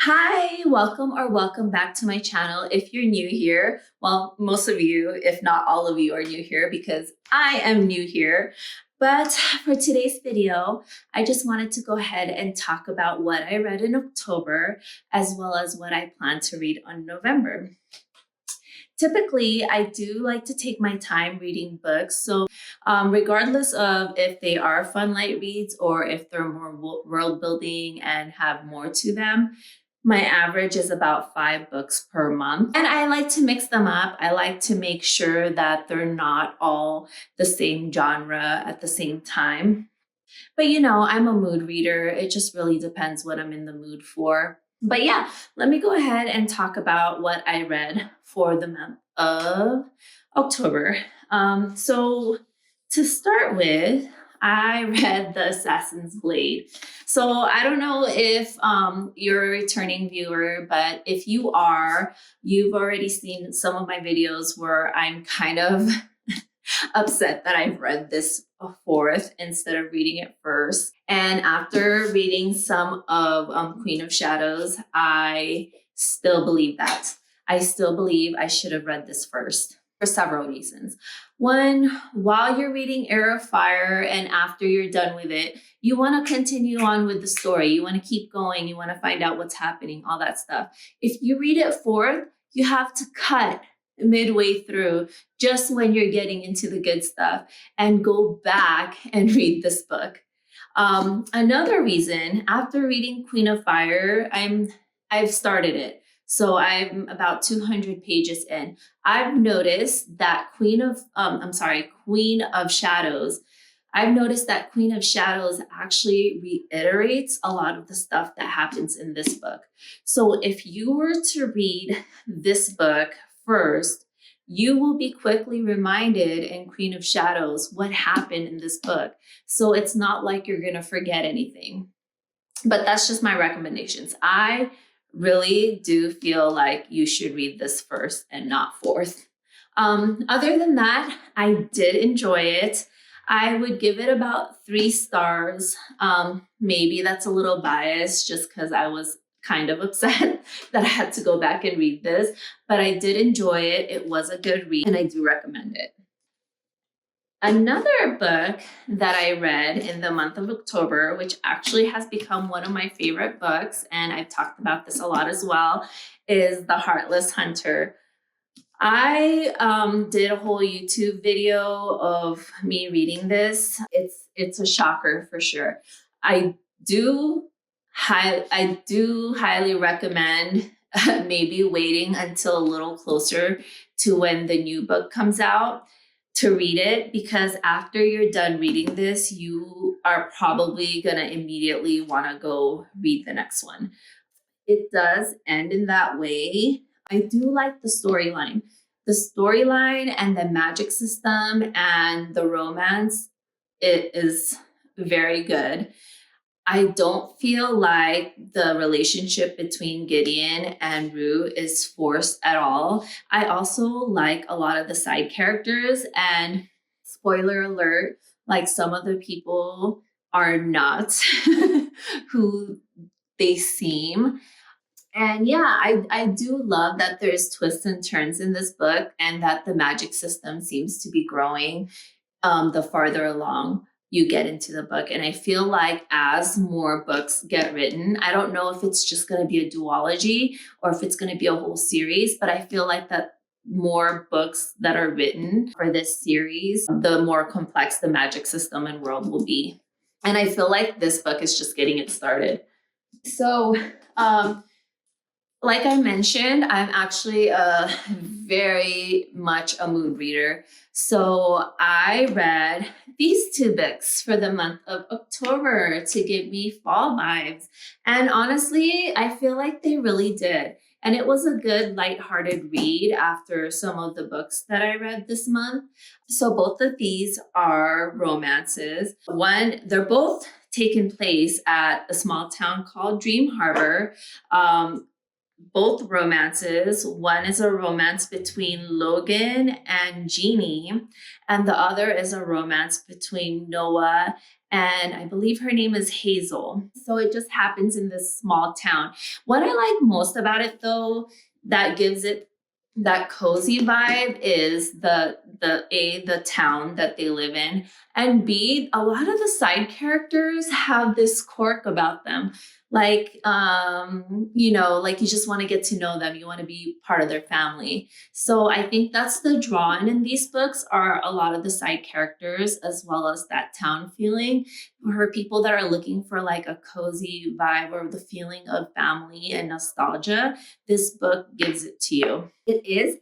Hi, welcome back to my channel. If you're new here, well, most of you, if not all of you, are new here because I am new here. But for today's video, I just wanted to go ahead and talk about what I read in October, as well as what I plan to read on November. Typically, I do like to take my time reading books. So regardless of if they are fun light reads or if they're more world building and have more to them, my average is about 5 books per month. And I like to mix them up. I like to make sure that they're not all the same genre at the same time. But I'm a mood reader. It just really depends what I'm in the mood for. But yeah, let me go ahead and talk about what I read for the month of October. So to start with, I read The Assassin's Blade. So I don't know if you're a returning viewer, but if you are, you've already seen some of my videos where I'm kind of upset that I've read this fourth instead of reading it first. And after reading some of Queen of Shadows, I still believe that. I still believe I should have read this first for several reasons. One, while you're reading Heir of Fire and after you're done with it, you want to continue on with the story. You want to keep going. You want to find out what's happening, all that stuff. If you read it fourth, you have to cut midway through just when you're getting into the good stuff and go back and read this book. Another reason, after reading Queen of Fire, I've started it. So I'm about 200 pages in. I've noticed that Queen of Shadows. I've noticed that Queen of Shadows actually reiterates a lot of the stuff that happens in this book. So if you were to read this book first, you will be quickly reminded in Queen of Shadows what happened in this book. So it's not like you're going to forget anything. But that's just my recommendations. I really do feel like you should read this first and not fourth. Other than that, I did enjoy it. I would give it about 3 stars. Maybe that's a little biased just because I was kind of upset that I had to go back and read this, but I did enjoy it. It was a good read and I do recommend it. Another book that I read in the month of October, which actually has become one of my favorite books, and I've talked about this a lot as well, is The Heartless Hunter. I did a whole YouTube video of me reading this. It's a shocker for sure. I do highly recommend maybe waiting until a little closer to when the new book comes out to read it, because after you're done reading this, you are probably going to immediately want to go read the next one. It does end in that way. I do like the storyline. The storyline and the magic system and the romance, it is very good. I don't feel like the relationship between Gideon and Rue is forced at all. I also like a lot of the side characters, and spoiler alert, like some of the people are not who they seem. And yeah, I do love that there's twists and turns in this book and that the magic system seems to be growing the farther along you get into the book. And I feel like as more books get written, I don't know if it's just going to be a duology or if it's going to be a whole series, but I feel like that more books that are written for this series, the more complex the magic system and world will be. And I feel like this book is just getting it started. So, like I mentioned, I'm actually very much a mood reader. So I read these 2 books for the month of October to give me fall vibes. And honestly, I feel like they really did. And it was a good lighthearted read after some of the books that I read this month. So both of these are romances. They're both taken place at a small town called Dream Harbor. Both romances. One is a romance between Logan and Jeannie, and the other is a romance between Noah and I believe her name is Hazel. So it just happens in this small town. What I like most about it, though, that gives it that cozy vibe is the town that they live in, and B, a lot of the side characters have this quirk about them. Like, like you just want to get to know them. You want to be part of their family. So I think that's the draw in these books, are a lot of the side characters as well as that town feeling. For people that are looking for like a cozy vibe or the feeling of family and nostalgia, this book gives it to you. It is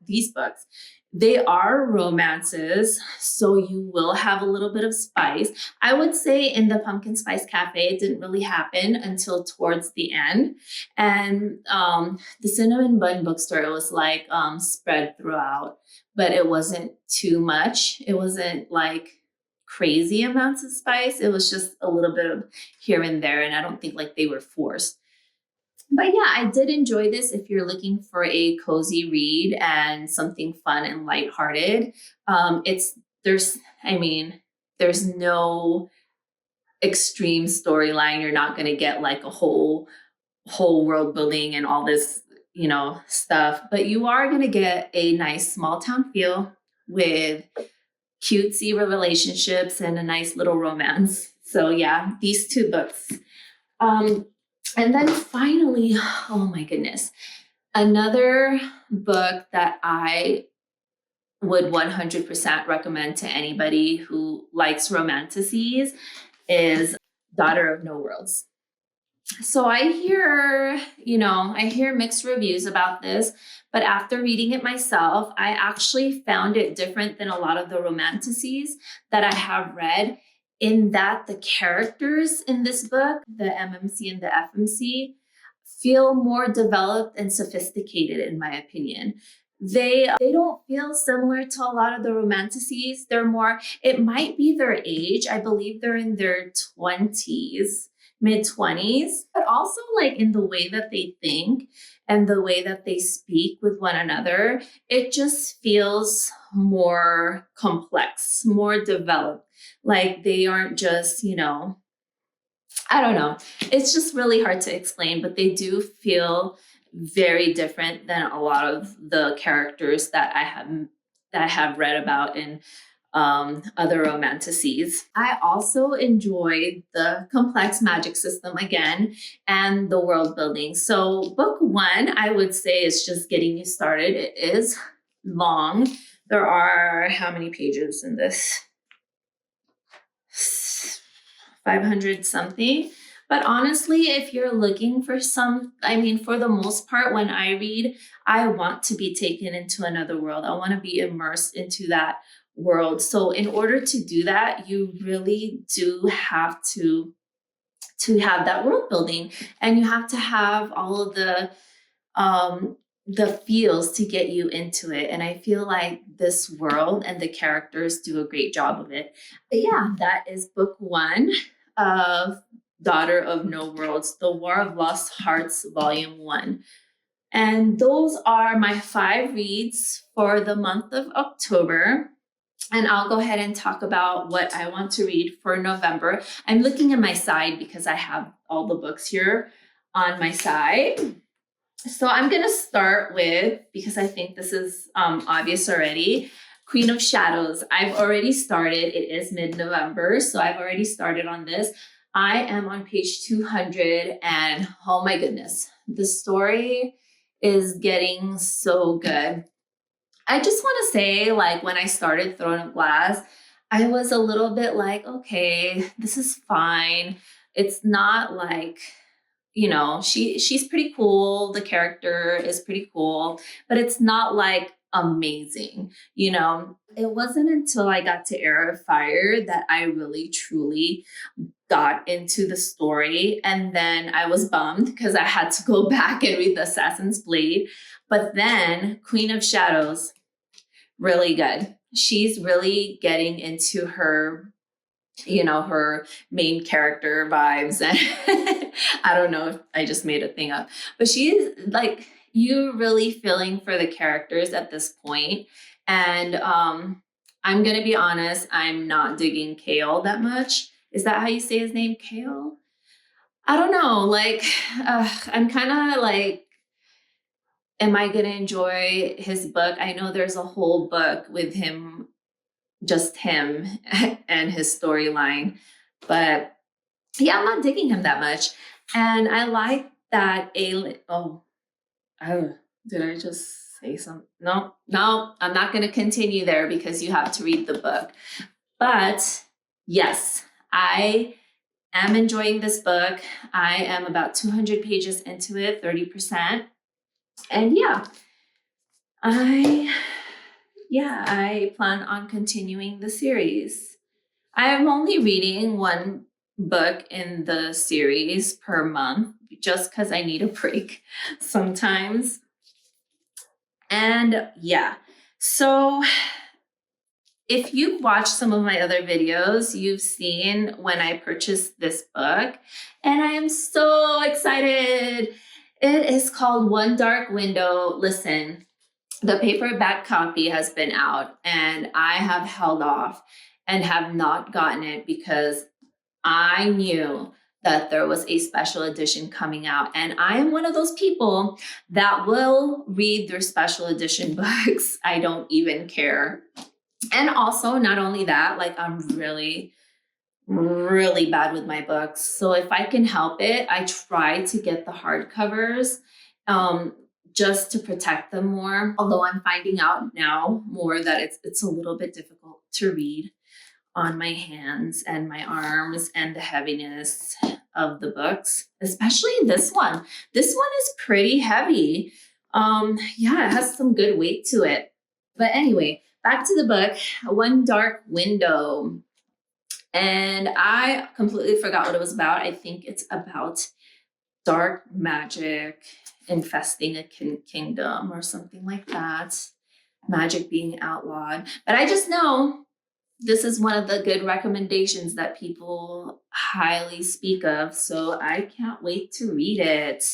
these books, they are romances, so you will have a little bit of spice. I would say in the Pumpkin Spice Cafe, it didn't really happen until towards the end. And the Cinnamon Bun Bookstore, it was like spread throughout, but it wasn't too much. It wasn't like crazy amounts of spice. It was just a little bit of here and there, and I don't think like they were forced. But yeah, I did enjoy this. If you're looking for a cozy read and something fun and lighthearted, there's no extreme storyline. You're not going to get like a whole world building and all this, stuff, but you are going to get a nice small town feel with cutesy relationships and a nice little romance. So yeah, these two books. And then finally, oh my goodness, another book that I would 100% recommend to anybody who likes romanticities is Daughter of No Worlds. So I hear mixed reviews about this, but after reading it myself, I actually found it different than a lot of the romanticities that I have read, in that the characters in this book, the MMC and the FMC, feel more developed and sophisticated, in my opinion. They don't feel similar to a lot of the romanticities. They're more, it might be their age. I believe they're in their 20s, mid-20s, but also like in the way that they think and the way that they speak with one another, it just feels more complex, more developed. Like they aren't just, I don't know. It's just really hard to explain, but they do feel very different than a lot of the characters that I have read about in other romanticities. I also enjoyed the complex magic system again and the world building. So book one, I would say, is just getting you started. It is long. There are how many pages in this? 500 something. But honestly, if you're looking for for the most part, when I read, I want to be taken into another world. I want to be immersed into that world. So in order to do that, you really do have to have that world building, and you have to have all of the feels to get you into it. And I feel like this world and the characters do a great job of it. But yeah, that is book one of Daughter of No Worlds, The War of Lost Hearts, Volume 1. And those are my 5 reads for the month of October. And I'll go ahead and talk about what I want to read for November. I'm looking at my side because I have all the books here on my side. So I'm going to start with, because I think this is obvious already, Queen of Shadows. I've already started. It is mid-November, so I've already started on this. I am on page 200, and oh my goodness, the story is getting so good. I just want to say, like, when I started Throne of Glass, I was a little bit like, okay, this is fine. It's not like, she's pretty cool. The character is pretty cool, but it's not like amazing. It wasn't until I got to Heir of Fire that I really truly got into the story. And then I was bummed because I had to go back and read The Assassin's Blade. But then Queen of Shadows, really good. She's really getting into her her main character vibes. And I don't know if I just made a thing up, but she is like, you really feeling for the characters at this point. And I'm going to be honest, I'm not digging Kale that much. Is that how you say his name? Kale? I don't know. Like, I'm kind of like, am I going to enjoy his book? I know there's a whole book with him, just him and his storyline. But yeah, I'm not digging him that much. And I like that oh, did I just say something? No, I'm not going to continue there because you have to read the book. But yes, I am enjoying this book. I am about 200 pages into it, 30%. And I plan on continuing the series. I am only reading one book in the series per month just because I need a break sometimes. And so if you've watched some of my other videos, you've seen when I purchased this book, and I am so excited. It is called One Dark Window. Listen, the paperback copy has been out, and I have held off and have not gotten it because I knew that there was a special edition coming out. And I am one of those people that will read their special edition books. I don't even care. And also, not only that, like, I'm really, really bad with my books. So if I can help it, I try to get the hardcovers just to protect them more. Although I'm finding out now more that it's a little bit difficult to read on my hands and my arms and the heaviness of the books, especially this one. This one is pretty heavy. It has some good weight to it. But anyway, back to the book, One Dark Window. And I completely forgot what it was about. I think it's about dark magic infesting a kingdom or something like that. Magic being outlawed. But I just know this is one of the good recommendations that people highly speak of. So I can't wait to read it.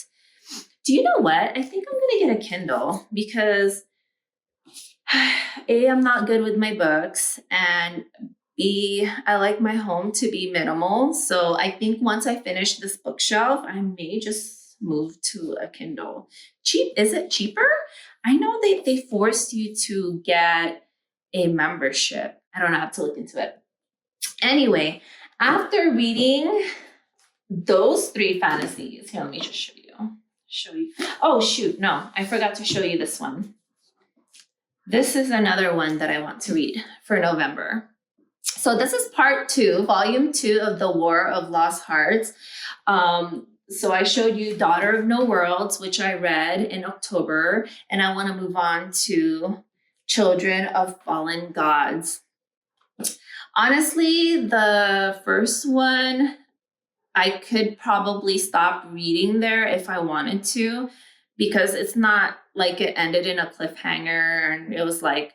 Do you know what? I think I'm going to get a Kindle because A, I'm not good with my books, and B, I like my home to be minimal. So I think once I finish this bookshelf, I may just move to a Kindle. Is it cheaper? I know they forced you to get a membership. I don't know, I have to look into it. Anyway, after reading those 3 fantasies, here, let me just show you. Oh, shoot, no, I forgot to show you this one. This is another one that I want to read for November. So this is part 2, volume 2 of The War of Lost Hearts. So I showed you Daughter of No Worlds, which I read in October, and I want to move on to Children of Fallen Gods. Honestly, the first one, I could probably stop reading there if I wanted to, because it's not like it ended in a cliffhanger and it was like,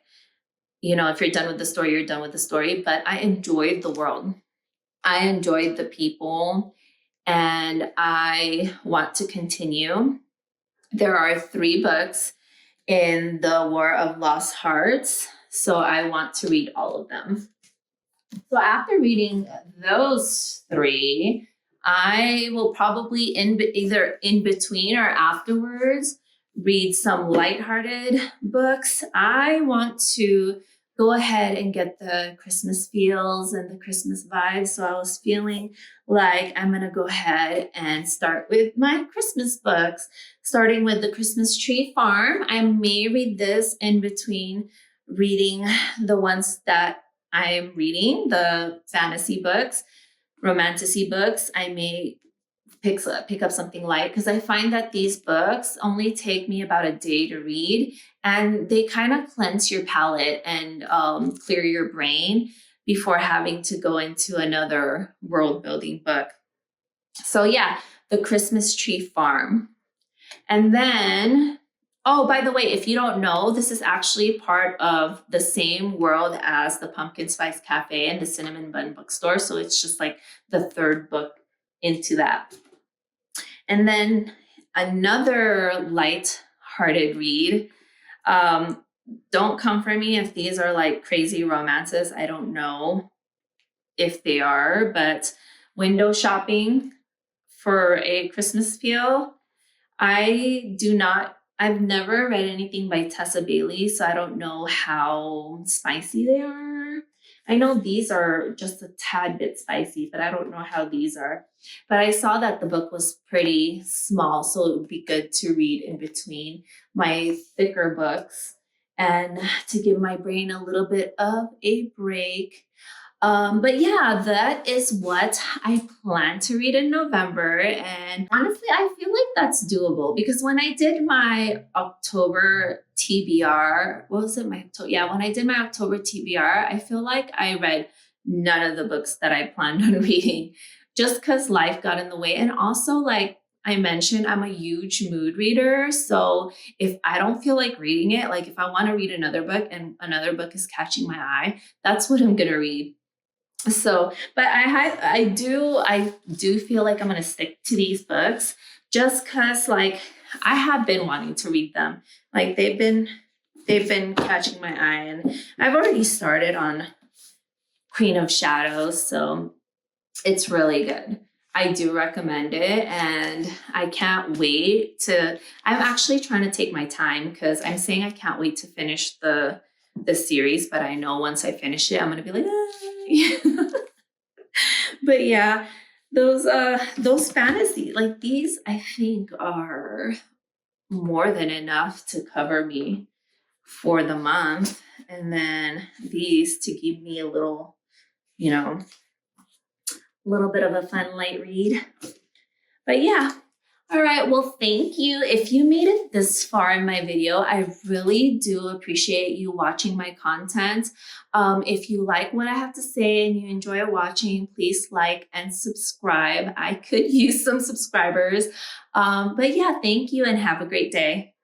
if you're done with the story, you're done with the story. But I enjoyed the world. I enjoyed the people, and I want to continue. There are 3 books in the War of Lost Hearts, so I want to read all of them. So after reading those 3, I will probably either in between or afterwards read some lighthearted books. I want to go ahead and get the Christmas feels and the Christmas vibes. So I was feeling like I'm going to go ahead and start with my Christmas books, starting with The Christmas Tree Farm. I may read this in between reading the ones that I'm reading, the fantasy books, romantasy books. I may pick up something light because I find that these books only take me about a day to read, and they kind of cleanse your palate and clear your brain before having to go into another world building book. So The Christmas Tree Farm. And then, oh, by the way, if you don't know, this is actually part of the same world as the Pumpkin Spice Cafe and the Cinnamon Bun Bookstore. So it's just like the 3rd book into that. And then another light-hearted read, don't come for me if these are like crazy romances. I don't know if they are, but window shopping for a Christmas appeal. I've never read anything by Tessa Bailey, so I don't know how spicy they are. I know these are just a tad bit spicy, but I don't know how these are. But I saw that the book was pretty small, so it would be good to read in between my thicker books and to give my brain a little bit of a break. But yeah, that is what I plan to read in November. And honestly, I feel like that's doable because when I did my October TBR, what was it? Yeah, when I did my October TBR, I feel like I read none of the books that I planned on reading just because life got in the way. And also, like I mentioned, I'm a huge mood reader. So if I don't feel like reading it, like if I want to read another book and another book is catching my eye, that's what I'm going to read. So, but I do feel like I'm going to stick to these books just because like I have been wanting to read them. Like they've been catching my eye, and I've already started on Queen of Shadows, so it's really good. I do recommend it, and I can't wait to. I'm actually trying to take my time because I'm saying I can't wait to finish the series, but I know once I finish it, I'm gonna be like, ah. But yeah, those fantasy like these, I think are more than enough to cover me for the month, and then these to give me a little, little bit of a fun light read. But yeah. All right, well, thank you. If you made it this far in my video, I really do appreciate you watching my content. If you like what I have to say and you enjoy watching, please like and subscribe. I could use some subscribers. But yeah, thank you and have a great day.